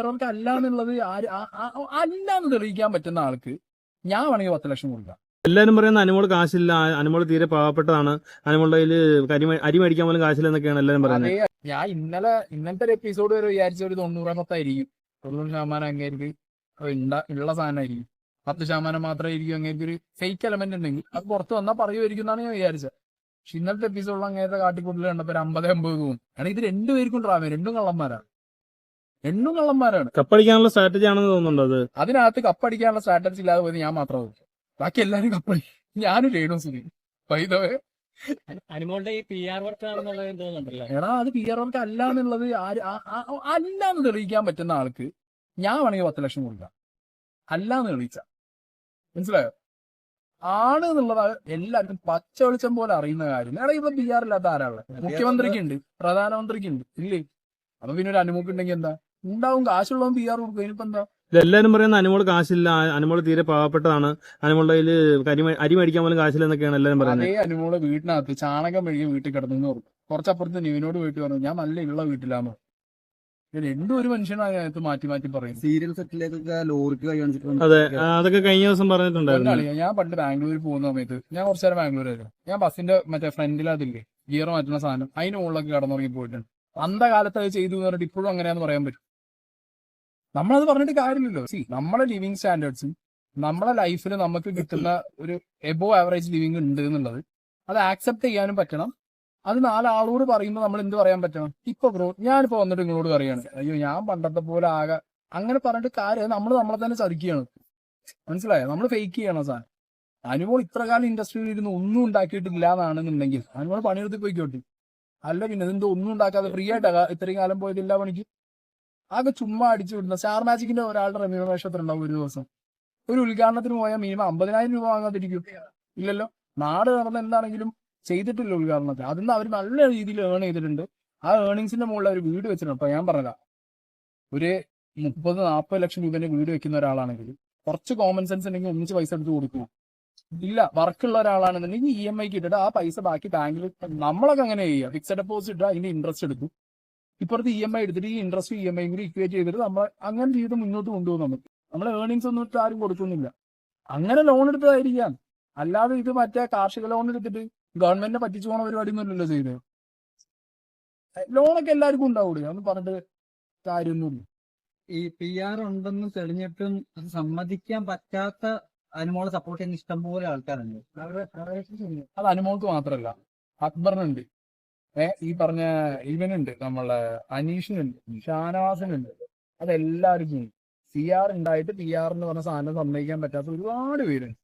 അവർക്ക് അല്ല എന്നുള്ളത് അല്ലാന്ന് തെളിയിക്കാൻ പറ്റുന്ന ആൾക്ക് ഞാൻ വേണമെങ്കിൽ 10 ലക്ഷം കൊടുക്കാം. എല്ലാരും പറയുന്ന അനുമോള് കാശില്ല, അനുമോള് തീരെ പാവപ്പെട്ടതാണ്, അനുമോളുടെ കയ്യില് അരി മേടിക്കാൻ പോലും കാശില്ല എന്നൊക്കെയാണ് എല്ലാരും പറയുന്നത്. ഞാൻ ഇന്നലത്തെ ഒരു എപ്പിസോഡ് വരെ വിചാരിച്ച ഒരു 90% 90% അങ്ങേർക്ക് ഉള്ള സാധനമായിരിക്കും. 10% മാത്രമായിരിക്കും അങ്ങേർക്ക് ഒരു ഫേക്ക് എലമെന്റ് ഉണ്ടെങ്കിൽ അത് പുറത്ത് വന്നാൽ പറയുമായിരിക്കും എന്നാണ് ഞാൻ വിചാരിച്ചത്. പക്ഷെ ഇന്നത്തെ എപ്പിസോഡിൽ അങ്ങനത്തെ കാട്ടിക്കൂട്ടൽ കണ്ടപ്പോൾ 50-50 തോന്നും. കാരണം ഇത് രണ്ടുപേർക്കും ഡ്രാമ, രണ്ടും കള്ളന്മാരാണ്. കപ്പടിക്കാനുള്ള സ്ട്രാറ്റജി ആണെന്ന് തോന്നുന്നുണ്ടോ അത്? അതിനകത്ത് കപ്പടിക്കാനുള്ള സ്ട്രാറ്റജി ഇല്ലാതെ പോയത് ഞാൻ മാത്രമേ, ബാക്കി എല്ലാവരും കപ്പടി. ഞാനും രേണു സുധി വൈദവേ അനുമോളുടെ ഈ PR വർക്ക് ആണെന്നുള്ളത് തോന്നുന്നുണ്ടല്ലോ. എടാ അത് PR വർക്ക് അല്ല എന്നുള്ളത് അല്ലാന്ന് തെളിയിക്കാൻ പറ്റുന്ന ആൾക്ക് ഞാൻ വേണമെങ്കിൽ 10 ലക്ഷം കൊടുക്കാം. അല്ലാന്ന് തെളിയിച്ച മനസ്സിലായോ? ആണ് എന്നുള്ളത് എല്ലാവർക്കും പച്ച വെളിച്ചം പോലെ അറിയുന്ന കാര്യം. എടാ ഇപ്പൊ PR ഇല്ലാത്ത ആരാളെ? മുഖ്യമന്ത്രിക്കുണ്ട്, പ്രധാനമന്ത്രിക്കുണ്ട്, ഇല്ലേ? അപ്പൊ പിന്നെ ഒരു അനുമോക്കുണ്ടെങ്കിൽ എന്താ ഉണ്ടാവും? കാശുള്ളവൻ PR കൊടുക്കും. ഇനിയിപ്പോ എന്താ? എല്ലാരും പറയുന്ന അനുമോള് കാശില്ല, അനുമോള് തീരെ പാവപ്പെട്ടതാണ്, അനുമോളുടെ കയ്യില് അരി മേടിക്കാൻ പോലും കാശില്ല എന്നൊക്കെയാണ് എല്ലാരും പറയുന്നത്. അതേ അനുമോള് വീട്ടിനകത്ത് ചാണകം മെഴുകി വീട്ടിൽ കിടന്നു പറഞ്ഞു. കുറച്ചപ്പുറത്ത് നിവിനോട് വീട്ടിൽ പറഞ്ഞു ഞാൻ നല്ല ഉള്ള വീട്ടിലാന്ന്. രണ്ടും ഒരു മനുഷ്യനകത്ത് മാറ്റി മാറ്റി പറയും. സീരിയൽ സെറ്റിലേക്കൊക്കെ ലോറിക്ക് കൈ കാണിച്ചിട്ടുണ്ട്. അതെ, അതൊക്കെ കഴിഞ്ഞ ദിവസം പറഞ്ഞിട്ടുണ്ടായിരുന്നു. ഞാൻ പണ്ട് ബാംഗ്ലൂരിൽ പോകുന്ന സമയത്ത് ഞാൻ കുറച്ചു നേരം ബാംഗ്ലൂരായിരുന്നു. ഞാൻ ബസ്സിന്റെ മറ്റേ ഫ്രണ്ടിൽ അതില്ലേ ഗിയർ മാറ്റുന്ന സാധനം, അതിന് മുകളിലൊക്കെ കടന്നുറങ്ങി പോയിട്ടുണ്ട്. അന്ധകാലത്ത് അത് ചെയ്തു എന്ന് പറഞ്ഞിട്ട് ഇപ്പോഴും അങ്ങനെയാന്ന് പറയാൻ പറ്റും? നമ്മളത് പറഞ്ഞിട്ട് കാര്യമില്ലല്ലോ. നമ്മളെ ലിവിങ് സ്റ്റാൻഡേർഡ്സും നമ്മളെ ലൈഫിൽ നമുക്ക് കിട്ടുന്ന ഒരു എബോ ആവറേജ് ലിവിങ് ഉണ്ട് എന്നുള്ളത് അത് ആക്സെപ്റ്റ് ചെയ്യാനും പറ്റണം. അത് 4 ആളോട് പറയുമ്പോൾ നമ്മൾ എന്ത് പറയാൻ പറ്റണം? ഇപ്പൊ ബ്രോ ഞാനിപ്പോ വന്നിട്ട് നിങ്ങളോട് പറയാണ് അയ്യോ ഞാൻ പണ്ടത്തെ പോലെ ആകെ അങ്ങനെ പറഞ്ഞിട്ട് കാര്യം നമ്മളെ തന്നെ ചതിക്കുകയാണ്. മനസ്സിലായോ? നമ്മൾ ഫേക്ക് ചെയ്യണം സാധനം. അനുമോൾ ഇത്ര കാലം ഇൻഡസ്ട്രിയിൽ ഇരുന്ന് ഒന്നും ഉണ്ടാക്കിയിട്ടില്ല എന്നാണെന്നുണ്ടെങ്കിൽ അനുമോൾ പണിയെടുത്ത് പോയിക്കോട്ടെ. അല്ല പിന്നെ ഇതെന്തോ ഒന്നും ഉണ്ടാക്കാതെ ഫ്രീ ആയിട്ടാ ഇത്രയും കാലം പോയതില്ല പണിക്ക്. ആകെ ചുമ്മാ അടിച്ചു വിടുന്ന സ്റ്റാർ മാജിക്കിന്റെ ഒരാളുടെ റെമ്യൂണറേഷൻ ഉണ്ടാവും ഒരു ദിവസം. ഒരു ഉദ്ഘാടനത്തിന് പോയാൽ മിനിമം 50,000 രൂപ വാങ്ങാതിരിക്കും? ഇല്ലല്ലോ. നാട് നടന്ന എന്താണെങ്കിലും ചെയ്തിട്ടില്ല ഉദ്ഘാടനത്തിന്. അതിന് അവർ നല്ല രീതിയിൽ ഏൺ ചെയ്തിട്ടുണ്ട്. ആ ഏർണിങ്സിന്റെ മുകളിൽ അവർ വീട് വെച്ചിട്ടുണ്ട്. അപ്പൊ ഞാൻ പറഞ്ഞതാ, ഒരു 30-40 ലക്ഷം രൂപേന്റെ വീട് വെക്കുന്ന ഒരാളാണെങ്കിൽ കുറച്ച് കോമൺ സെൻസ് ഉണ്ടെങ്കിൽ ഒന്നിച്ച് പൈസ എടുത്ത് കൊടുക്കും. ഇല്ല, വർക്കുള്ള ഒരാളാണെന്നുണ്ടെങ്കിൽ EMI-ക്ക് ഇട്ടിട്ട് ആ പൈസ ബാക്കി ബാങ്കിൽ, നമ്മളൊക്കെ അങ്ങനെ ചെയ്യുക, ഫിക്സഡ് ഡെപ്പോസിറ്റ് ഇട്ടാൽ അതിന്റെ ഇൻട്രസ്റ്റ് എടുക്കും. ഇപ്പുറത്ത് EMI എടുത്തിട്ട് ഈ ഇൻട്രസ്റ്റ് EMI കൂടി ഇക്വേറ്റ് ചെയ്തിട്ട് നമ്മൾ അങ്ങനെ ചെയ്ത് മുന്നോട്ട് കൊണ്ടുപോകും. നമ്മളെ ഏർണിങ്സ് ഒന്നും ഇട്ട് ആരും കൊടുക്കുന്നില്ല. അങ്ങനെ ലോൺ എടുത്തതായിരിക്കാം. അല്ലാതെ ഇത് മറ്റേ കാർഷിക ലോൺ എടുത്തിട്ട് ഗവൺമെന്റിനെ പറ്റിച്ചു പോണ പരിപാടിയൊന്നുമില്ലല്ലോ ചെയ്തത്. ലോണൊക്കെ എല്ലാവർക്കും ഉണ്ടാവൂടെ, അതൊന്നും പറഞ്ഞിട്ട് കാര്യമൊന്നുമില്ല. ഈ PR ഉണ്ടെന്ന് തെളിഞ്ഞിട്ടും അത് സമ്മതിക്കാൻ പറ്റാത്ത അനുമോളെ സപ്പോർട്ട് ചെയ്യുന്ന ഇഷ്ടംപോലെ ആൾക്കാരുണ്ട്. അത് അനുമോൾക്ക് മാത്രല്ല, അക്ബറിനുണ്ട്, ഈ പറഞ്ഞ ഇവനുണ്ട്, നമ്മളെ അനീഷിനുണ്ട്, ഷാനവാസിനുണ്ട്, അതെല്ലാവർക്കും ഉണ്ട്. PR ഉണ്ടായിട്ട് PR എന്ന് പറഞ്ഞ സാധനം സമ്മതിക്കാൻ പറ്റാത്ത ഒരുപാട് പേരുണ്ട്.